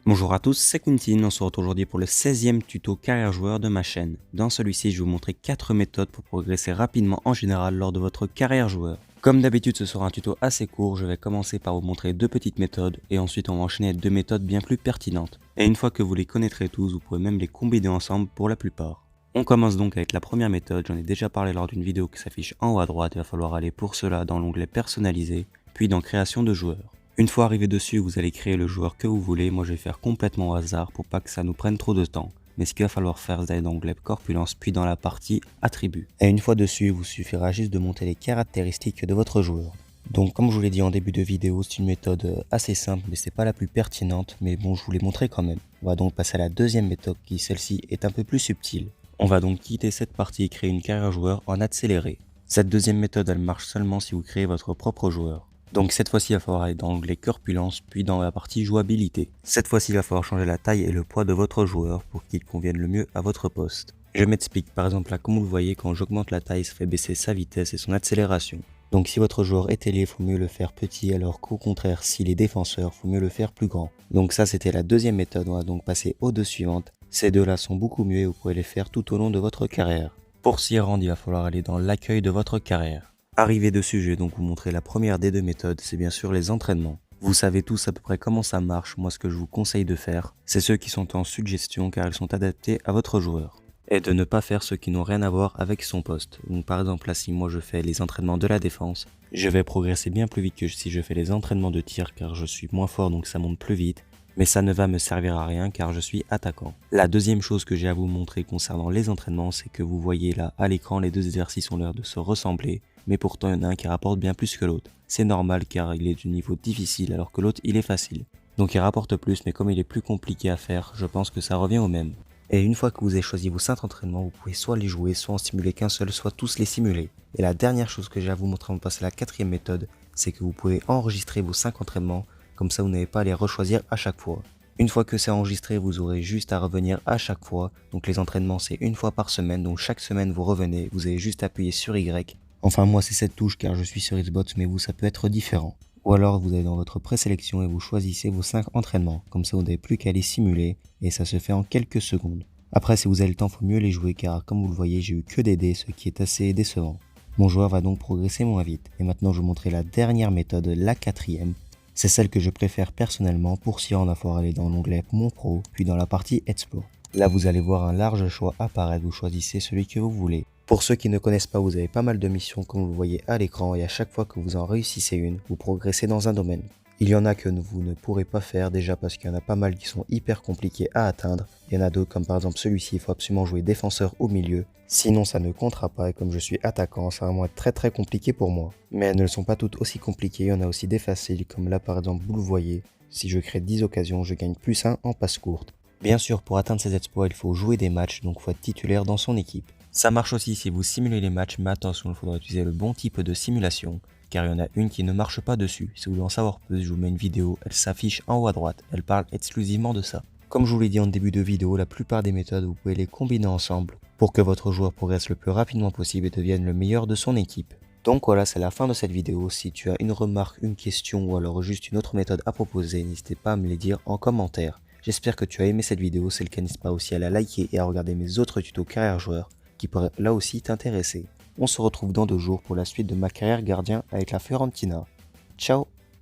Bonjour à tous, c'est Quentin, on se retrouve aujourd'hui pour le 16e tuto carrière joueur de ma chaîne. Dans celui-ci, je vais vous montrer 4 méthodes pour progresser rapidement en général lors de votre carrière joueur. Comme d'habitude, ce sera un tuto assez court, je vais commencer par vous montrer 2 petites méthodes et ensuite on va enchaîner 2 méthodes bien plus pertinentes. Et une fois que vous les connaîtrez tous, vous pourrez même les combiner ensemble pour la plupart. On commence donc avec la première méthode, j'en ai déjà parlé lors d'une vidéo qui s'affiche en haut à droite, il va falloir aller pour cela dans l'onglet personnalisé, puis dans création de joueur. Une fois arrivé dessus, vous allez créer le joueur que vous voulez. Moi, je vais faire complètement au hasard pour pas que ça nous prenne trop de temps. Mais ce qu'il va falloir faire, c'est d'aller dans l'onglet corpulence, puis dans la partie attributs. Et une fois dessus, il vous suffira juste de monter les caractéristiques de votre joueur. Donc, comme je vous l'ai dit en début de vidéo, c'est une méthode assez simple, mais c'est pas la plus pertinente. Mais bon, je vous l'ai montré quand même. On va donc passer à la deuxième méthode, qui celle-ci est un peu plus subtile. On va donc quitter cette partie et créer une carrière joueur en accéléré. Cette deuxième méthode, elle marche seulement si vous créez votre propre joueur. Donc cette fois-ci, il va falloir aller dans l'onglet corpulence, puis dans la partie jouabilité. Cette fois-ci, il va falloir changer la taille et le poids de votre joueur pour qu'il convienne le mieux à votre poste. Je m'explique, par exemple là, comme vous le voyez, quand j'augmente la taille, ça fait baisser sa vitesse et son accélération. Donc si votre joueur est ailier, il faut mieux le faire petit, alors qu'au contraire, s'il est défenseur, il faut mieux le faire plus grand. Donc ça, c'était la deuxième méthode, on va donc passer aux deux suivantes. Ces deux-là sont beaucoup mieux et vous pourrez les faire tout au long de votre carrière. Pour s'y rendre, il va falloir aller dans l'accueil de votre carrière. Arrivé dessus, je vais donc vous montrer la première des deux méthodes, c'est bien sûr les entraînements. Vous savez tous à peu près comment ça marche, moi ce que je vous conseille de faire, c'est ceux qui sont en suggestion car ils sont adaptés à votre joueur. Et de ne pas faire ceux qui n'ont rien à voir avec son poste. Donc par exemple là, si moi je fais les entraînements de la défense, je vais progresser bien plus vite que si je fais les entraînements de tir car je suis moins fort donc ça monte plus vite. Mais ça ne va me servir à rien car je suis attaquant. La deuxième chose que j'ai à vous montrer concernant les entraînements, c'est que vous voyez là à l'écran, les deux exercices ont l'air de se ressembler, mais pourtant il y en a un qui rapporte bien plus que l'autre. C'est normal car il est du niveau difficile alors que l'autre il est facile. Donc il rapporte plus, mais comme il est plus compliqué à faire, je pense que ça revient au même. Et une fois que vous avez choisi vos 5 entraînements, vous pouvez soit les jouer, soit en simuler qu'un seul, soit tous les simuler. Et la dernière chose que j'ai à vous montrer avant de passer à la quatrième méthode, c'est que vous pouvez enregistrer vos 5 entraînements, comme ça vous n'avez pas à les rechoisir à chaque fois. Une fois que c'est enregistré, vous aurez juste à revenir à chaque fois. Donc les entraînements c'est une fois par semaine, donc chaque semaine vous revenez, vous avez juste appuyé sur Y. Enfin moi c'est cette touche car je suis sur Xbox, mais vous ça peut être différent. Ou alors vous allez dans votre présélection et vous choisissez vos 5 entraînements, comme ça vous n'avez plus qu'à les simuler et ça se fait en quelques secondes. Après si vous avez le temps, faut mieux les jouer car comme vous le voyez j'ai eu que des dés, ce qui est assez décevant. Mon joueur va donc progresser moins vite. Et maintenant je vous montrer la dernière méthode, la quatrième. C'est celle que je préfère personnellement. Pour s'y rendre, il va falloir aller dans l'onglet Mon Pro, puis dans la partie Explore. Là vous allez voir un large choix apparaître, vous choisissez celui que vous voulez. Pour ceux qui ne connaissent pas, vous avez pas mal de missions comme vous le voyez à l'écran et à chaque fois que vous en réussissez une, vous progressez dans un domaine. Il y en a que vous ne pourrez pas faire déjà parce qu'il y en a pas mal qui sont hyper compliqués à atteindre. Il y en a d'autres comme par exemple celui-ci, il faut absolument jouer défenseur au milieu. Sinon ça ne comptera pas et comme je suis attaquant, ça va vraiment être très compliqué pour moi. Mais elles ne sont pas toutes aussi compliquées, il y en a aussi des faciles comme là par exemple vous le voyez. Si je crée 10 occasions, je gagne plus 1 en passe courte. Bien sûr, pour atteindre ces exploits, il faut jouer des matchs, donc il faut être titulaire dans son équipe. Ça marche aussi si vous simulez les matchs, mais attention, il faudra utiliser le bon type de simulation, car il y en a une qui ne marche pas dessus. Si vous voulez en savoir plus, je vous mets une vidéo, elle s'affiche en haut à droite, elle parle exclusivement de ça. Comme je vous l'ai dit en début de vidéo, la plupart des méthodes, vous pouvez les combiner ensemble pour que votre joueur progresse le plus rapidement possible et devienne le meilleur de son équipe. Donc voilà, c'est la fin de cette vidéo. Si tu as une remarque, une question ou alors juste une autre méthode à proposer, n'hésitez pas à me les dire en commentaire. J'espère que tu as aimé cette vidéo, c'est le cas, n'hésite pas aussi à la liker et à regarder mes autres tutos carrière joueur qui pourraient là aussi t'intéresser. On se retrouve dans 2 jours pour la suite de ma carrière gardien avec la Fiorentina. Ciao!